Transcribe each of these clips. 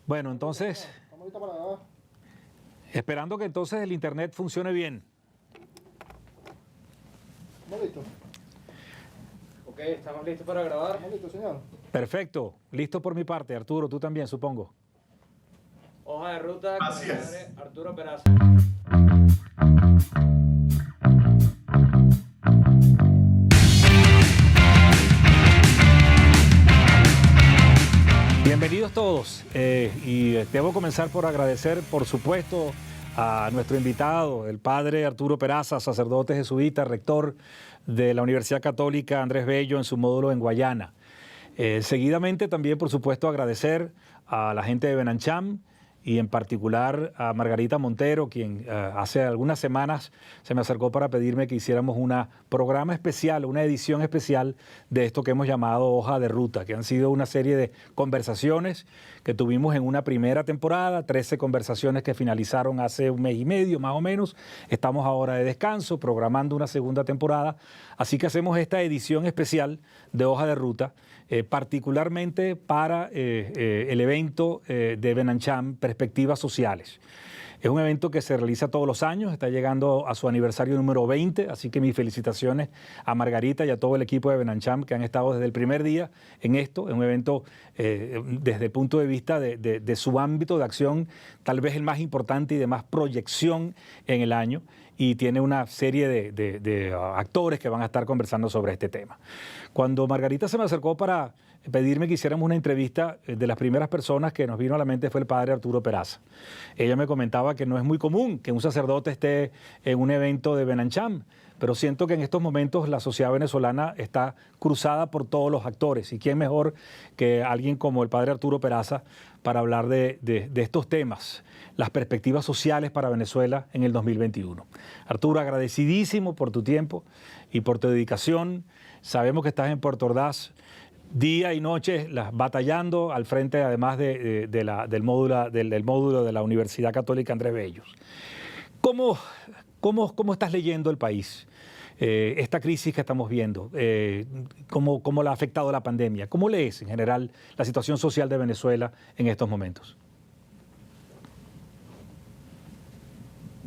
Bueno, entonces, Vamos ahorita para allá. esperando que entonces el internet funcione bien. ¿Estamos listos? Ok, estamos listos para grabar. ¿Estamos listos, señor? Perfecto, listo por mi parte. Arturo, tú también, supongo. Hoja de ruta con Así el es. padre Arturo Peraza. Bienvenidos todos. Y debo comenzar por agradecer, por supuesto, a nuestro invitado, el padre Arturo Peraza, sacerdote jesuita, rector de la Universidad Católica Andrés Bello en su módulo en Guayana. Seguidamente también, por supuesto, agradecer a la gente de Benancham y en particular a Margarita Montero, quien hace algunas semanas se me acercó para pedirme que hiciéramos un programa especial, una edición especial de esto que hemos llamado Hoja de Ruta, que han sido una serie de conversaciones que tuvimos en una primera temporada, 13 conversaciones que finalizaron hace un mes y medio más o menos. Estamos ahora de descanso, programando una segunda temporada, así que hacemos esta edición especial de Hoja de Ruta, particularmente para el evento de Benancham, Perspectivas Sociales. Es un evento que se realiza todos los años, está llegando a su aniversario número 20, así que mis felicitaciones a Margarita y a todo el equipo de Benancham que han estado desde el primer día en esto. Es un evento desde el punto de vista de su ámbito de acción, tal vez el más importante y de más proyección en el año, y tiene una serie de actores que van a estar conversando sobre este tema. Cuando Margarita se me acercó para pedirme que hiciéramos una entrevista, de las primeras personas que nos vino a la mente fue el padre Arturo Peraza. Ella me comentaba que no es muy común que un sacerdote esté en un evento de Benancham, pero siento que en estos momentos la sociedad venezolana está cruzada por todos los actores, y quién mejor que alguien como el padre Arturo Peraza para hablar de estos temas, las perspectivas sociales para Venezuela en el 2021. Arturo, agradecidísimo por tu tiempo y por tu dedicación. Sabemos que estás en Puerto Ordaz día y noche batallando al frente, además del módulo de la Universidad Católica Andrés Bello. ¿Cómo estás leyendo el país? Esta crisis que estamos viendo, ¿cómo la ha afectado la pandemia? ¿Cómo lees en general la situación social de Venezuela en estos momentos?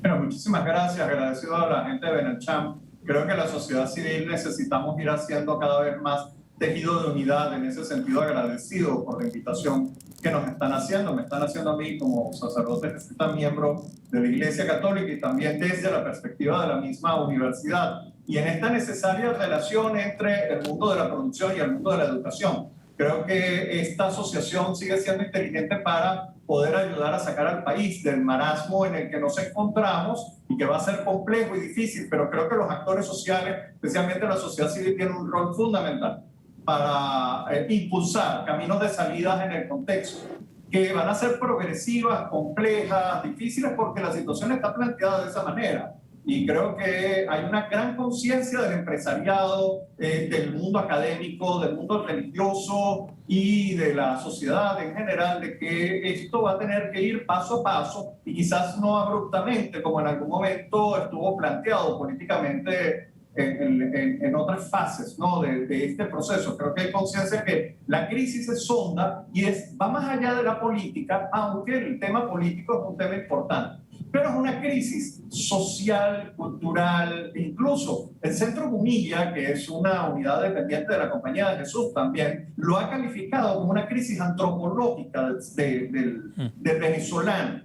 Bueno, muchísimas gracias, agradecido a la gente de Benancham. Creo que la sociedad civil necesitamos ir haciendo cada vez más tejido de unidad, en ese sentido agradecido por la invitación que nos están haciendo. Me están haciendo a mí como sacerdote jesuita, miembro de la Iglesia Católica, y también desde la perspectiva de la misma universidad. Y en esta necesaria relación entre el mundo de la producción y el mundo de la educación. Creo que esta asociación sigue siendo inteligente para poder ayudar a sacar al país del marasmo en el que nos encontramos y que va a ser complejo y difícil, pero creo que los actores sociales, especialmente la sociedad civil, tienen un rol fundamental para impulsar caminos de salidas en el contexto, que van a ser progresivas, complejas, difíciles, porque la situación está planteada de esa manera. Y creo que hay una gran conciencia del empresariado, del mundo académico, del mundo religioso y de la sociedad en general, de que esto va a tener que ir paso a paso y quizás no abruptamente, como en algún momento estuvo planteado políticamente en otras fases, ¿no? de este proceso. Creo que hay conciencia que la crisis es honda y va más allá de la política, aunque el tema político es un tema importante. Pero es una crisis social, cultural, e incluso el Centro Gumilla, que es una unidad dependiente de la Compañía de Jesús también, lo ha calificado como una crisis antropológica del venezolano.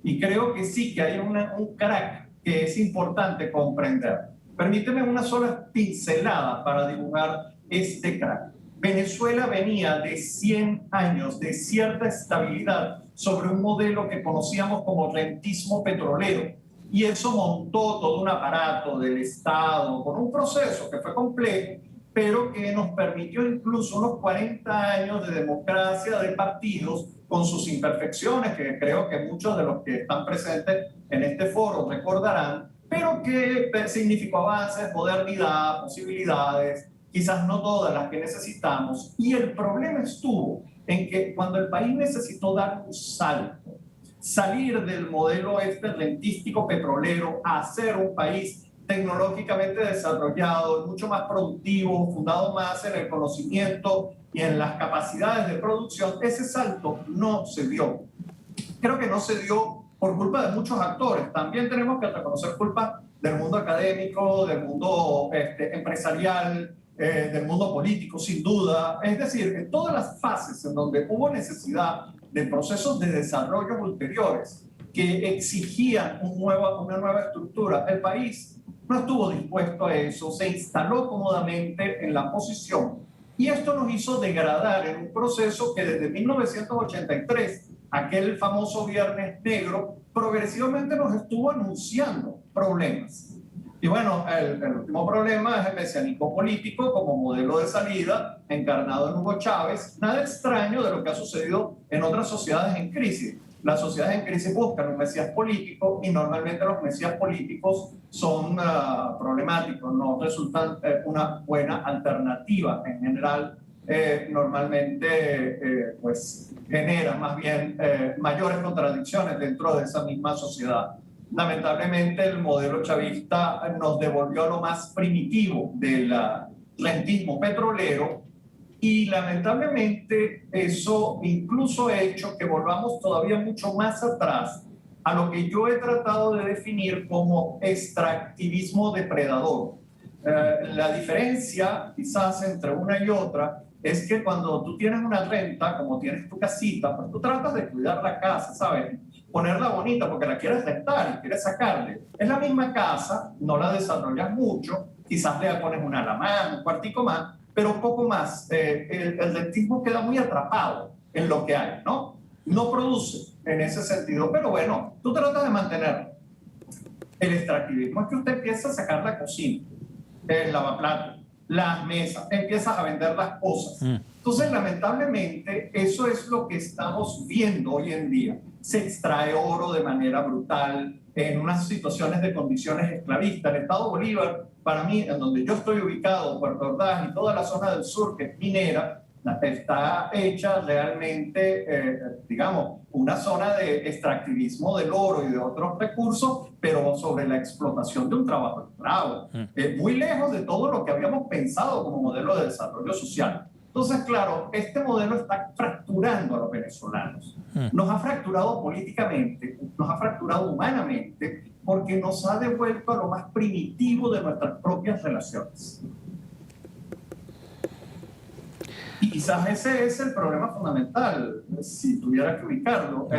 Y creo que sí, que hay un crack que es importante comprender. Permíteme una sola pincelada para dibujar este crack. Venezuela venía de 100 años de cierta estabilidad sobre un modelo que conocíamos como rentismo petrolero, y eso montó todo un aparato del Estado con un proceso que fue complejo, pero que nos permitió incluso unos 40 años de democracia de partidos con sus imperfecciones, que creo que muchos de los que están presentes en este foro recordarán, pero que significó avances, modernidad, posibilidades, quizás no todas las que necesitamos. Y el problema estuvo en que cuando el país necesitó dar un salto, salir del modelo rentístico petrolero a ser un país tecnológicamente desarrollado, mucho más productivo, fundado más en el conocimiento y en las capacidades de producción, ese salto no se dio. Creo que no se dio por culpa de muchos actores. También tenemos que reconocer culpa del mundo académico, del mundo empresarial, del mundo político, sin duda. Es decir, en todas las fases en donde hubo necesidad de procesos de desarrollo ulteriores que exigían una nueva estructura, el país no estuvo dispuesto a eso, se instaló cómodamente en la posición y esto nos hizo degradar en un proceso que desde 1983, aquel famoso Viernes Negro, progresivamente nos estuvo anunciando problemas. Y bueno, el último problema es el mesianismo político como modelo de salida encarnado en Hugo Chávez. Nada extraño de lo que ha sucedido en otras sociedades en crisis. Las sociedades en crisis buscan un mesías político y normalmente los mesías políticos son problemáticos, no resultan una buena alternativa. En general, normalmente pues generan más bien mayores contradicciones dentro de esa misma sociedad. Lamentablemente el modelo chavista nos devolvió lo más primitivo del rentismo petrolero y lamentablemente eso incluso ha hecho que volvamos todavía mucho más atrás a lo que yo he tratado de definir como extractivismo depredador. La diferencia quizás entre una y otra es que cuando tú tienes una renta, como tienes tu casita, pues tú tratas de cuidar la casa, ¿sabes? Ponerla bonita porque la quieres rentar y quieres sacarle. Es la misma casa, no la desarrollas mucho, quizás le pones una alamán, un cuartico más, pero poco más. El rentismo queda muy atrapado en lo que hay, ¿no? No produce en ese sentido, pero bueno, tú tratas de mantenerlo. El extractivismo es que usted empieza a sacar la cocina, el lavaplatos, las mesas, empiezas a vender las cosas. Entonces, lamentablemente, eso es lo que estamos viendo hoy en día. Se extrae oro de manera brutal en unas situaciones de condiciones esclavistas. El Estado Bolívar, para mí, en donde yo estoy ubicado, Puerto Ordaz y toda la zona del sur que es minera, está hecha realmente, digamos, una zona de extractivismo del oro y de otros recursos, pero sobre la explotación de un trabajo esclavo, muy lejos de todo lo que habíamos pensado como modelo de desarrollo social. Entonces, claro, este modelo está fracturando a los venezolanos. Nos ha fracturado políticamente, nos ha fracturado humanamente, porque nos ha devuelto a lo más primitivo de nuestras propias relaciones. Y quizás ese es el problema fundamental, si tuviera que ubicarlo.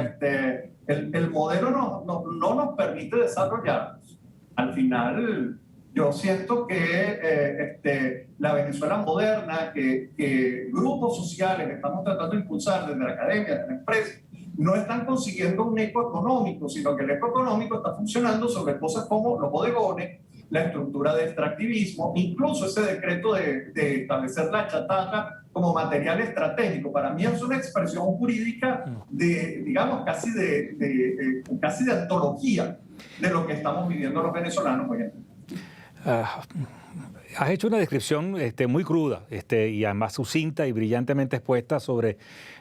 El modelo no nos permite desarrollarnos. Al final, yo siento que la Venezuela moderna, que grupos sociales que estamos tratando de impulsar desde la academia, desde la empresa, no están consiguiendo un eco económico, sino que el eco económico está funcionando sobre cosas como los bodegones, la estructura de extractivismo, incluso ese decreto de establecer la chatarra como material estratégico. Para mí es una expresión jurídica de, digamos, casi de antología de lo que estamos viviendo los venezolanos hoy en día. Has hecho una descripción muy cruda y además sucinta y brillantemente expuesta sobre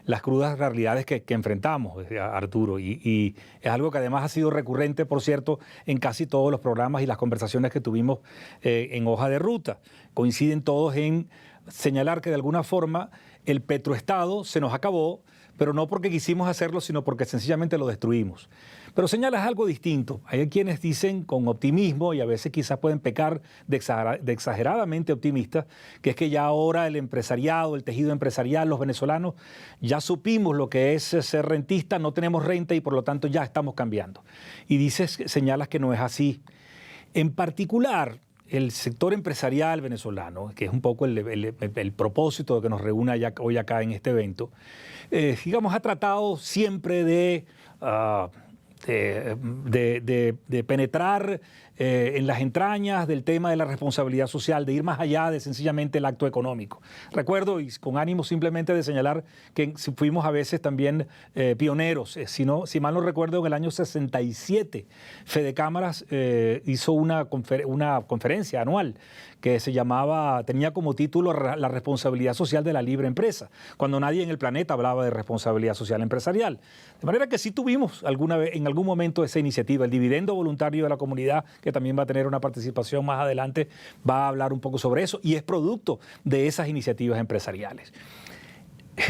las crudas realidades que enfrentamos, Arturo, y es algo que además ha sido recurrente, por cierto, en casi todos los programas y las conversaciones que tuvimos en Hoja de Ruta. Coinciden todos en señalar que de alguna forma el petroestado se nos acabó, pero no porque quisimos hacerlo, sino porque sencillamente lo destruimos. Pero señalas algo distinto. Hay quienes dicen con optimismo, y a veces quizás pueden pecar de exageradamente optimistas, que es que ya ahora el empresariado, el tejido empresarial, los venezolanos, ya supimos lo que es ser rentista, no tenemos renta y por lo tanto ya estamos cambiando. Y señalas que no es así. En particular, el sector empresarial venezolano, que es un poco el propósito de que nos reúna hoy acá en este evento, digamos, ha tratado siempre de penetrar en las entrañas del tema de la responsabilidad social, de ir más allá de sencillamente el acto económico. Recuerdo, y con ánimo simplemente de señalar, que fuimos a veces también pioneros. Si mal no recuerdo, en el año 67, Fedecámaras hizo una conferencia anual que tenía como título La responsabilidad social de la libre empresa, cuando nadie en el planeta hablaba de responsabilidad social empresarial. De manera que sí tuvimos en algún momento esa iniciativa, el dividendo voluntario de la comunidad, que también va a tener una participación más adelante, va a hablar un poco sobre eso y es producto de esas iniciativas empresariales.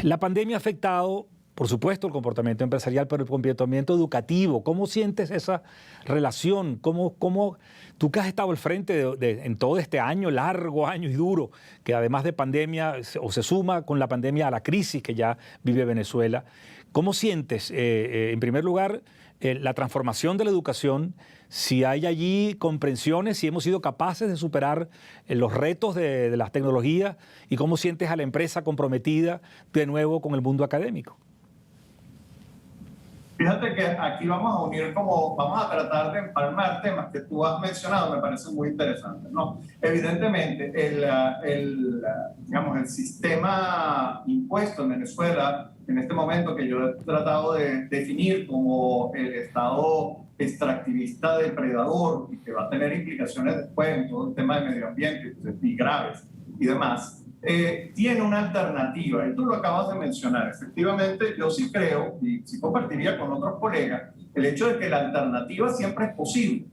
La pandemia ha afectado, por supuesto, el comportamiento empresarial, pero el comportamiento educativo. ¿Cómo sientes esa relación? ¿Cómo tú que has estado al frente en todo este año, largo año y duro, que además de pandemia, o se suma con la pandemia a la crisis que ya vive Venezuela, ¿cómo sientes, en primer lugar, la transformación de la educación? Si hay allí comprensiones, si hemos sido capaces de superar los retos de las tecnologías y cómo sientes a la empresa comprometida de nuevo con el mundo académico. Fíjate que aquí vamos a tratar de empalmar temas que tú has mencionado, me parecen muy interesantes, ¿no? Evidentemente, digamos, el sistema impuesto en Venezuela, en este momento que yo he tratado de definir como el Estado extractivista depredador y que va a tener implicaciones después en todo el tema de medio ambiente y graves y demás, tiene una alternativa, y tú lo acabas de mencionar. Efectivamente, yo sí creo, y sí compartiría con otros colegas, el hecho de que la alternativa siempre es posible.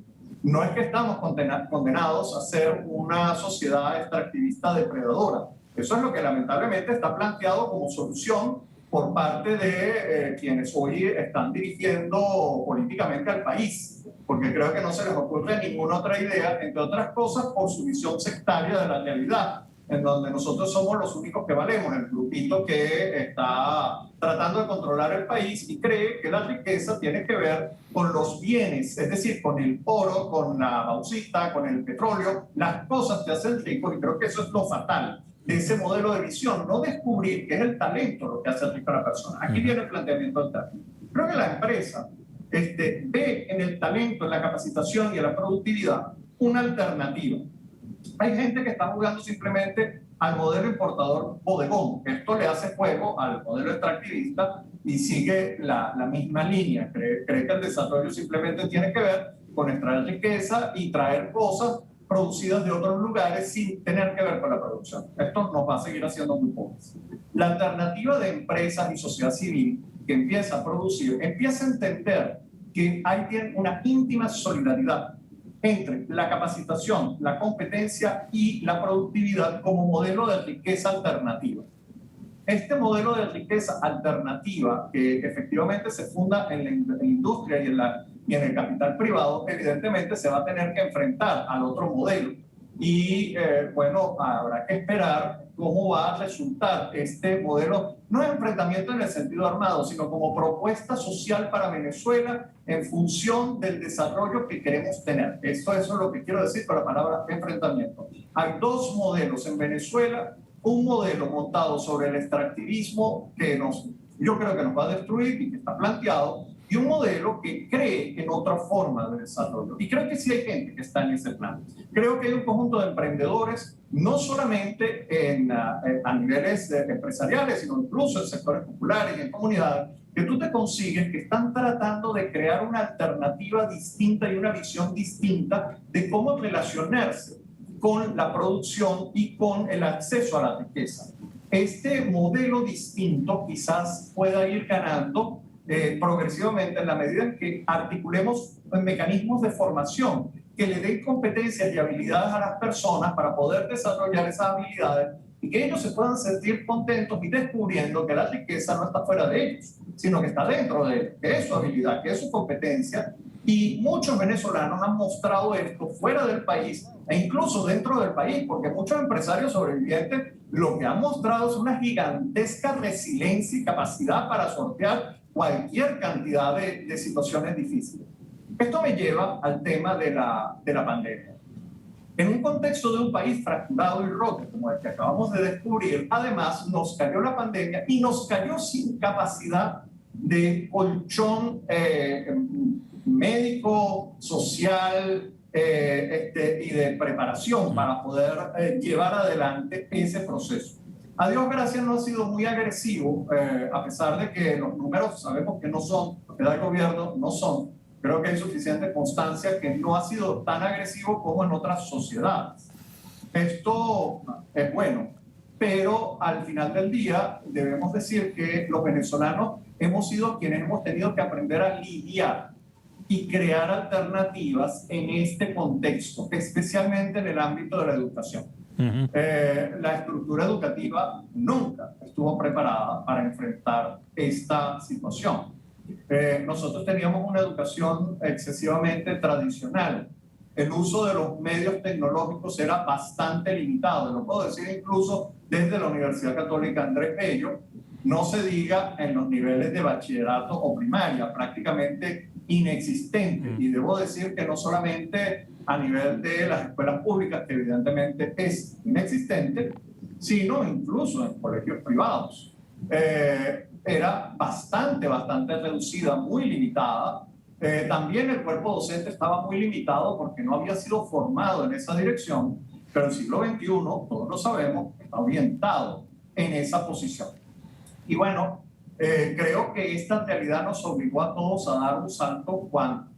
No es que estamos condenados a ser una sociedad extractivista depredadora. Eso es lo que lamentablemente está planteado como solución por parte de quienes hoy están dirigiendo políticamente al país, porque creo que no se les ocurre ninguna otra idea, entre otras cosas por su visión sectaria de la realidad, en donde nosotros somos los únicos que valemos, el grupito que está tratando de controlar el país y cree que la riqueza tiene que ver con los bienes, es decir, con el oro, con la bauxita, con el petróleo, las cosas que hacen ricos, y creo que eso es lo fatal de ese modelo de visión, no descubrir que es el talento lo que hace rico a la persona. Aquí viene el planteamiento del talento. Creo que la empresa ve en el talento, en la capacitación y en la productividad una alternativa. Hay gente que está jugando simplemente al modelo importador bodegón. Esto le hace juego al modelo extractivista y sigue la misma línea. Cree que el desarrollo simplemente tiene que ver con extraer riqueza y traer cosas producidas de otros lugares sin tener que ver con la producción. Esto nos va a seguir haciendo muy pobres. La alternativa de empresas y sociedad civil que empieza a producir, empieza a entender que hay una íntima solidaridad entre la capacitación, la competencia y la productividad como modelo de riqueza alternativa. Este modelo de riqueza alternativa, que efectivamente se funda en la industria y en el capital privado, evidentemente se va a tener que enfrentar al otro modelo. Y bueno, habrá que esperar cómo va a resultar este modelo, no es enfrentamiento en el sentido armado, sino como propuesta social para Venezuela en función del desarrollo que queremos tener. Eso es lo que quiero decir con la palabra enfrentamiento. Hay dos modelos en Venezuela, un modelo montado sobre el extractivismo que yo creo que nos va a destruir y que está planteado, y un modelo que cree en otra forma de desarrollo. Y creo que sí hay gente que está en ese plan. Creo que hay un conjunto de emprendedores, no solamente a niveles empresariales, sino incluso en sectores populares y en comunidades, que tú te consigues que están tratando de crear una alternativa distinta y una visión distinta de cómo relacionarse con la producción y con el acceso a la riqueza. Este modelo distinto quizás pueda ir ganando progresivamente en la medida en que articulemos mecanismos de formación que le den competencias y habilidades a las personas para poder desarrollar esas habilidades y que ellos se puedan sentir contentos y descubriendo que la riqueza no está fuera de ellos, sino que está dentro de ellos, que es su habilidad, que es su competencia. Y muchos venezolanos han mostrado esto fuera del país e incluso dentro del país, porque muchos empresarios sobrevivientes lo que han mostrado es una gigantesca resiliencia y capacidad para sortear cualquier cantidad de situaciones difíciles. Esto me lleva al tema de la pandemia. En un contexto de un país fracturado y roto como el que acabamos de descubrir, además nos cayó la pandemia y nos cayó sin capacidad de colchón médico, social y de preparación para poder llevar adelante ese proceso. A Dios gracias no ha sido muy agresivo, a pesar de que los números sabemos que no son, lo que da el gobierno no son. Creo que hay suficiente constancia que no ha sido tan agresivo como en otras sociedades. Esto es bueno, pero al final del día debemos decir que los venezolanos hemos sido quienes hemos tenido que aprender a lidiar y crear alternativas en este contexto, especialmente en el ámbito de la educación. La estructura educativa nunca estuvo preparada para enfrentar esta situación. Nosotros teníamos una educación excesivamente tradicional. El uso de los medios tecnológicos era bastante limitado. Lo puedo decir incluso desde la Universidad Católica Andrés Bello, no se diga en los niveles de bachillerato o primaria, prácticamente inexistente. Y debo decir que no solamente a nivel de las escuelas públicas, que evidentemente es inexistente, sino incluso en colegios privados. Era bastante reducida, muy limitada. También el cuerpo docente estaba muy limitado porque no había sido formado en esa dirección, pero el siglo XXI, todos lo sabemos, está orientado en esa posición. Y bueno, creo que esta realidad nos obligó a todos a dar un salto cuántico.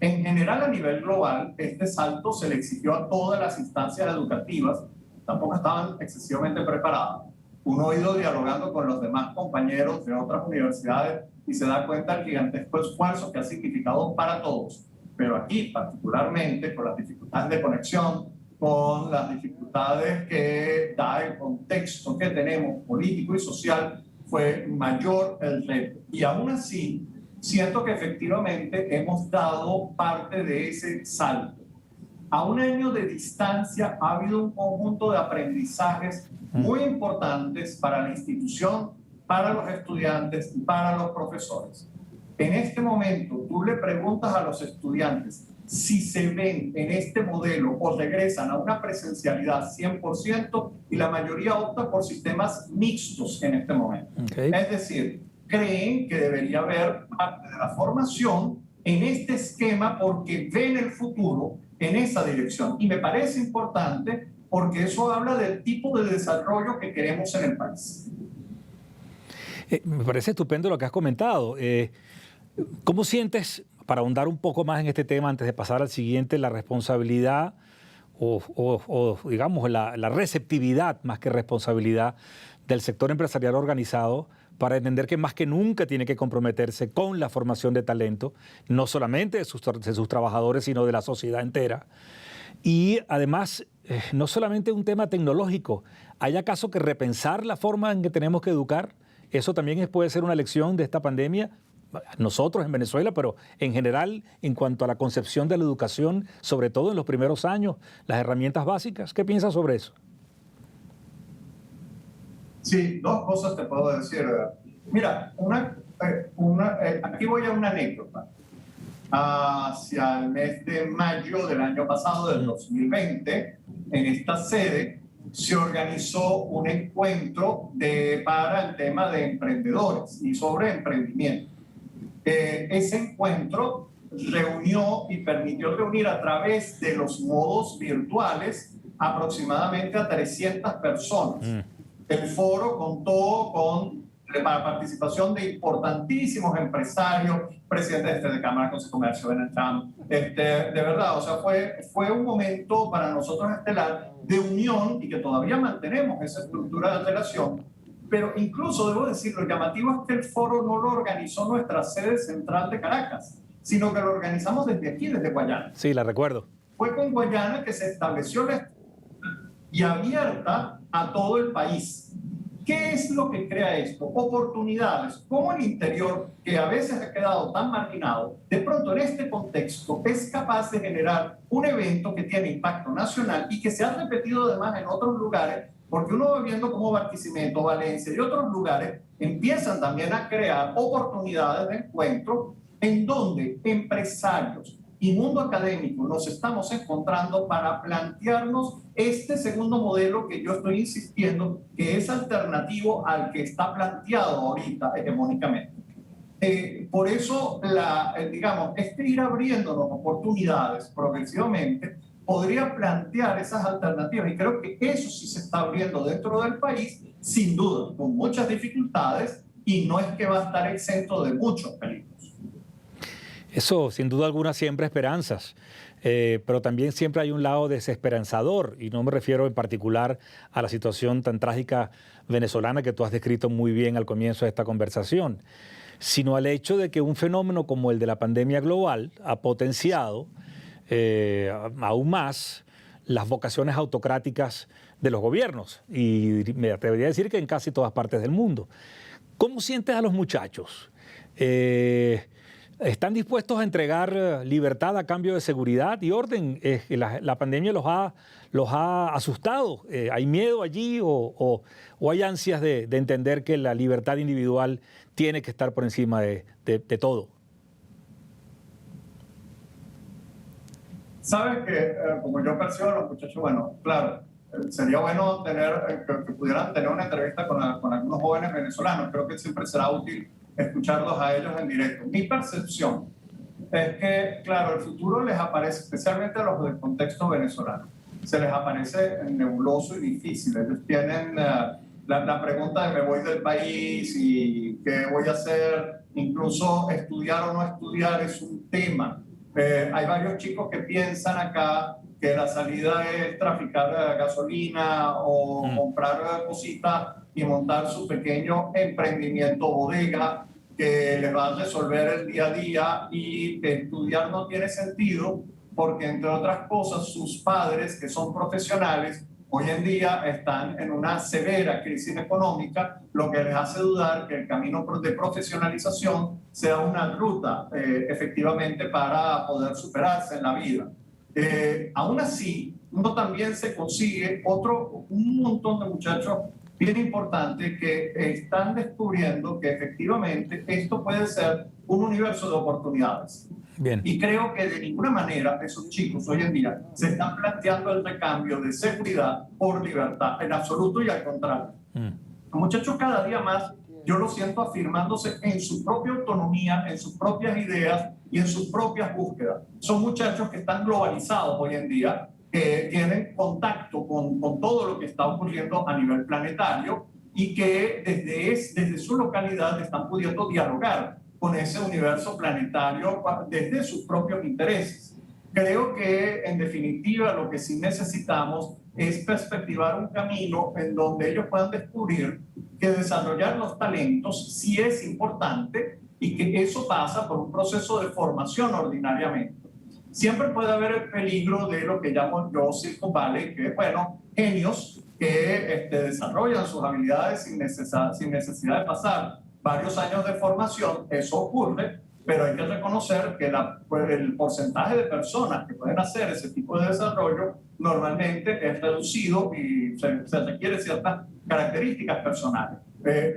En general, a nivel global, este salto se le exigió a todas las instancias educativas, tampoco estaban excesivamente preparadas. Uno ha ido dialogando con los demás compañeros de otras universidades y se da cuenta del gigantesco esfuerzo que ha significado para todos. Pero aquí, particularmente, con las dificultades de conexión, con las dificultades que da el contexto que tenemos político y social, fue mayor el reto. Y aún así, siento que efectivamente hemos dado parte de ese salto. A un año de distancia ha habido un conjunto de aprendizajes muy importantes para la institución, para los estudiantes y para los profesores. En este momento, tú le preguntas a los estudiantes si se ven en este modelo o regresan a una presencialidad 100% y la mayoría opta por sistemas mixtos en este momento. Es decir, creen que debería haber parte de la formación en este esquema porque ven el futuro en esa dirección. Y me parece importante porque eso habla del tipo de desarrollo que queremos en el país. Me parece estupendo lo que has comentado. ¿Cómo sientes, para ahondar un poco más en este tema antes de pasar al siguiente, la responsabilidad o digamos, la receptividad más que responsabilidad del sector empresarial organizado para entender que más que nunca tiene que comprometerse con la formación de talento, no solamente de sus trabajadores, sino de la sociedad entera? Y además, no solamente un tema tecnológico, ¿hay acaso que repensar la forma en que tenemos que educar? Eso también puede ser una lección de esta pandemia, nosotros en Venezuela, pero en general, en cuanto a la concepción de la educación, sobre todo en los primeros años, las herramientas básicas. ¿Qué piensas sobre eso? Sí, dos cosas te puedo decir. Mira, aquí voy a una anécdota. Hacia el mes de mayo del año pasado, del 2020, en esta sede se organizó un encuentro para el tema de emprendedores y sobre emprendimiento. Ese encuentro reunió y permitió reunir a través de los modos virtuales aproximadamente a 300 personas. El foro contó con la participación de importantísimos empresarios, presidentes de Cámara, Consejo de Comercio, Benetram. De verdad, o sea, fue un momento para nosotros estelar de unión y que todavía mantenemos esa estructura de relación. Pero incluso, debo decir, lo llamativo es que el foro no lo organizó nuestra sede central de Caracas, sino que lo organizamos desde aquí, desde Guayana. Sí, la recuerdo. Fue con Guayana que se estableció la y abierta a todo el país. ¿Qué es lo que crea esto? Oportunidades, como el interior, que a veces ha quedado tan marginado, de pronto en este contexto es capaz de generar un evento que tiene impacto nacional y que se ha repetido además en otros lugares, porque uno va viendo cómo Barquisimeto, Valencia y otros lugares empiezan también a crear oportunidades de encuentro en donde empresarios y mundo académico nos estamos encontrando para plantearnos este segundo modelo que yo estoy insistiendo que es alternativo al que está planteado ahorita hegemónicamente. Por eso, digamos, ir abriéndonos oportunidades progresivamente podría plantear esas alternativas y creo que eso sí se está abriendo dentro del país, sin duda, con muchas dificultades y no es que va a estar exento de muchos peligros. Eso, sin duda alguna, siempre esperanzas, pero también siempre hay un lado desesperanzador, y no me refiero en particular a la situación tan trágica venezolana que tú has descrito muy bien al comienzo de esta conversación, sino al hecho de que un fenómeno como el de la pandemia global ha potenciado aún más las vocaciones autocráticas de los gobiernos, y me atrevería a decir que en casi todas partes del mundo. ¿Cómo sientes a los muchachos? ¿Están dispuestos a entregar libertad a cambio de seguridad y orden? ¿La pandemia los ha asustado? ¿Hay miedo allí o hay ansias de entender que la libertad individual tiene que estar por encima de todo? Sabes que, como yo percibo a los muchachos, bueno, claro, sería bueno que pudieran tener una entrevista con algunos jóvenes venezolanos. Creo que siempre será útil escucharlos a ellos en directo. Mi percepción es que, claro, el futuro les aparece, especialmente a los del contexto venezolano, se les aparece nebuloso y difícil. Ellos tienen la pregunta de me voy del país y qué voy a hacer, incluso estudiar o no estudiar es un tema. Hay varios chicos que piensan acá que la salida es traficar gasolina o comprar cositas y montar su pequeño emprendimiento bodega que les va a resolver el día a día, y que estudiar no tiene sentido porque, entre otras cosas, sus padres, que son profesionales, hoy en día están en una severa crisis económica, lo que les hace dudar que el camino de profesionalización sea una ruta efectivamente para poder superarse en la vida. Aún así, uno también se consigue un montón de muchachos bien importantes que están descubriendo que efectivamente esto puede ser un universo de oportunidades. Bien. Y creo que de ninguna manera esos chicos hoy en día se están planteando el recambio de seguridad por libertad, en absoluto, y al contrario. Los muchachos cada día más, yo lo siento afirmándose en su propia autonomía, en sus propias ideas y en sus propias búsquedas. Son muchachos que están globalizados hoy en día, que tienen contacto con todo lo que está ocurriendo a nivel planetario, y que desde su localidad están pudiendo dialogar con ese universo planetario desde sus propios intereses. Creo que, en definitiva, lo que sí necesitamos es perspectivar un camino en donde ellos puedan descubrir que desarrollar los talentos sí es importante, y que eso pasa por un proceso de formación ordinariamente. Siempre puede haber el peligro de lo que llamo yo Silicon Valley, que es, bueno, genios que desarrollan sus habilidades sin necesidad de pasar varios años de formación. Eso ocurre, pero hay que reconocer que el porcentaje de personas que pueden hacer ese tipo de desarrollo normalmente es reducido y se requiere ciertas características personales.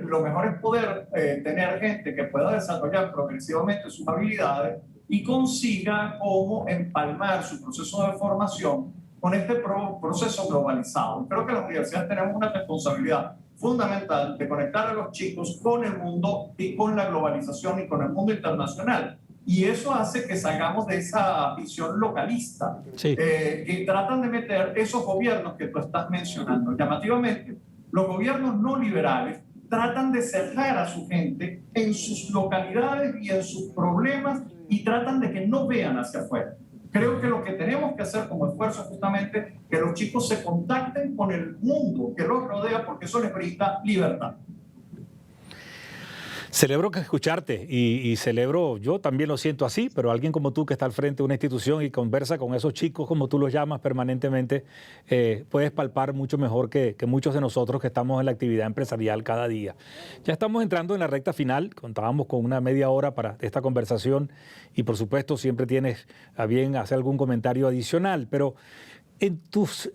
Lo mejor es poder tener gente que pueda desarrollar progresivamente sus habilidades y consiga cómo empalmar su proceso de formación con este proceso globalizado. Creo que las universidades tenemos una responsabilidad fundamental de conectar a los chicos con el mundo y con la globalización y con el mundo internacional. Y eso hace que salgamos de esa visión localista, sí, que tratan de meter esos gobiernos que tú estás mencionando. Llamativamente, los gobiernos no liberales tratan de cerrar a su gente en sus localidades y en sus problemas, y tratan de que no vean hacia afuera. Creo que lo que tenemos que hacer como esfuerzo es justamente que los chicos se contacten con el mundo que los rodea, porque eso les brinda libertad. Celebro que escucharte y celebro, yo también lo siento así, pero alguien como tú que está al frente de una institución y conversa con esos chicos, como tú los llamas permanentemente, puedes palpar mucho mejor que muchos de nosotros que estamos en la actividad empresarial cada día. Ya estamos entrando en la recta final, contábamos con una media hora para esta conversación y, por supuesto, siempre tienes a bien hacer algún comentario adicional, pero en tus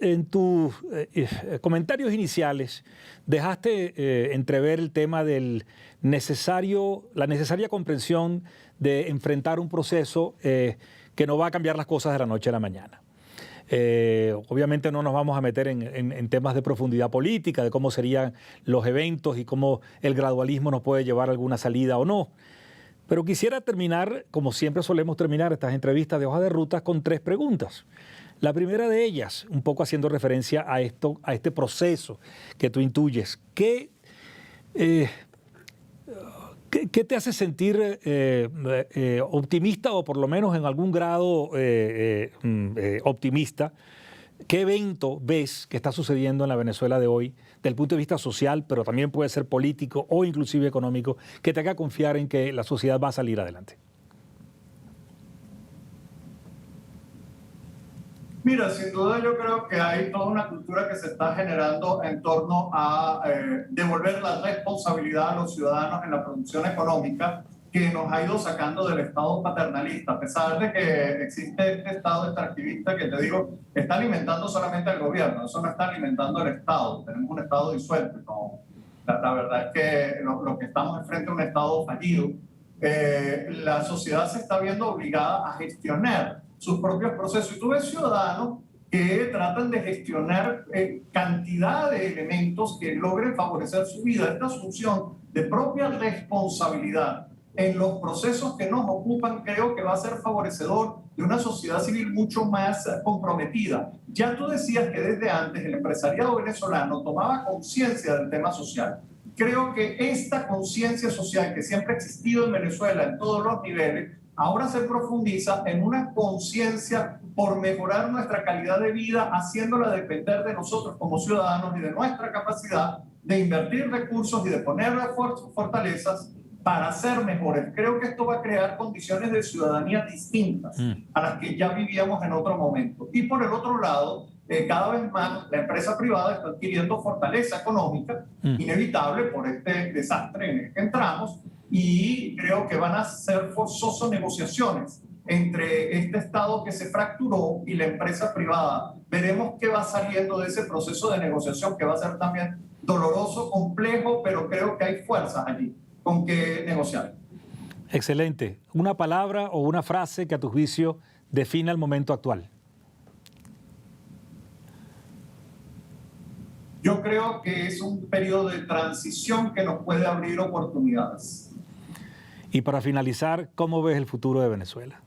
comentarios iniciales dejaste entrever el tema de la necesaria comprensión de enfrentar un proceso que no va a cambiar las cosas de la noche a la mañana. Obviamente no nos vamos a meter en temas de profundidad política, de cómo serían los eventos y cómo el gradualismo nos puede llevar a alguna salida o no. Pero quisiera terminar, como siempre solemos terminar estas entrevistas de Hoja de Rutas, con 3 preguntas. La primera de ellas, un poco haciendo referencia a este proceso que tú intuyes. ¿Qué te hace sentir optimista, o por lo menos en algún grado optimista, ¿Qué evento ves que está sucediendo en la Venezuela de hoy, desde el punto de vista social, pero también puede ser político o inclusive económico, que te haga confiar en que la sociedad va a salir adelante? Mira, sin duda yo creo que hay toda una cultura que se está generando en torno a devolver la responsabilidad a los ciudadanos en la producción económica que nos ha ido sacando del Estado paternalista, a pesar de que existe este Estado extractivista que, te digo, está alimentando solamente al gobierno, eso no está alimentando al Estado, tenemos un Estado disuelto, ¿no? La verdad es que lo que estamos enfrente a un Estado fallido, la sociedad se está viendo obligada a gestionar sus propios procesos. Y tú ves ciudadanos que tratan de gestionar cantidad de elementos que logren favorecer su vida. Esta asunción de propia responsabilidad en los procesos que nos ocupan creo que va a ser favorecedor de una sociedad civil mucho más comprometida. Ya tú decías que desde antes el empresariado venezolano tomaba conciencia del tema social. Creo que esta conciencia social que siempre ha existido en Venezuela en todos los niveles, ahora se profundiza en una conciencia por mejorar nuestra calidad de vida, haciéndola depender de nosotros como ciudadanos y de nuestra capacidad de invertir recursos y de poner fortalezas para ser mejores. Creo que esto va a crear condiciones de ciudadanía distintas a las que ya vivíamos en otro momento. Y por el otro lado, cada vez más la empresa privada está adquiriendo fortaleza económica, inevitable por este desastre en el que entramos, y creo que van a ser forzosas negociaciones entre este Estado que se fracturó y la empresa privada. Veremos qué va saliendo de ese proceso de negociación, que va a ser también doloroso, complejo, pero creo que hay fuerzas allí con que negociar. Excelente. Una palabra o una frase que a tu juicio defina el momento actual. Yo creo que es un periodo de transición que nos puede abrir oportunidades. Y para finalizar, ¿cómo ves el futuro de Venezuela?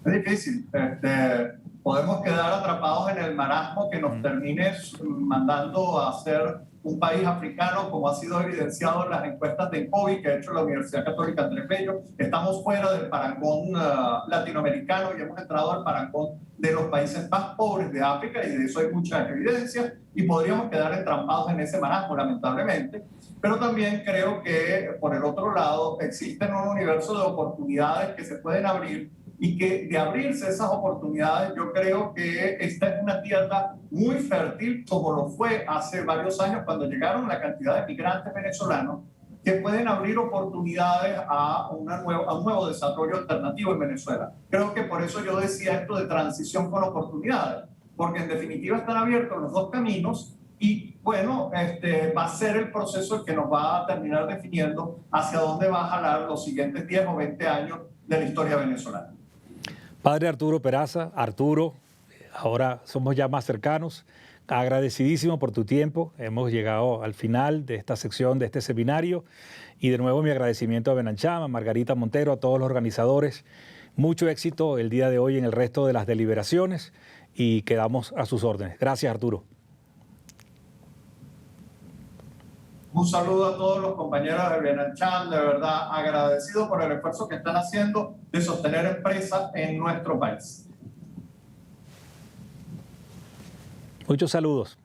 Es difícil. Podemos quedar atrapados en el marasmo que nos termine mandando a ser un país africano, como ha sido evidenciado en las encuestas de COVID que ha hecho la Universidad Católica Andrés Bello. Estamos fuera del parangón latinoamericano y hemos entrado al parangón de los países más pobres de África, y de eso hay muchas evidencias, y podríamos quedar entrampados en ese marasmo, lamentablemente. Pero también creo que, por el otro lado, existen un universo de oportunidades que se pueden abrir, y que de abrirse esas oportunidades, yo creo que esta es una tierra muy fértil, como lo fue hace varios años cuando llegaron la cantidad de migrantes venezolanos, que pueden abrir oportunidades a un nuevo desarrollo alternativo en Venezuela. Creo que por eso yo decía esto de transición con oportunidades, porque en definitiva están abiertos los dos caminos, y bueno, va a ser el proceso el que nos va a terminar definiendo hacia dónde va a jalar los siguientes 10 o 20 años de la historia venezolana. Padre Arturo Peraza, Arturo, ahora somos ya más cercanos, agradecidísimo por tu tiempo, hemos llegado al final de esta sección, de este seminario, y de nuevo mi agradecimiento a Benancham, a Margarita Montero, a todos los organizadores. Mucho éxito el día de hoy en el resto de las deliberaciones, y quedamos a sus órdenes. Gracias, Arturo. Un saludo a todos los compañeros de Benancham, de verdad agradecido por el esfuerzo que están haciendo de sostener empresas en nuestro país. Muchos saludos.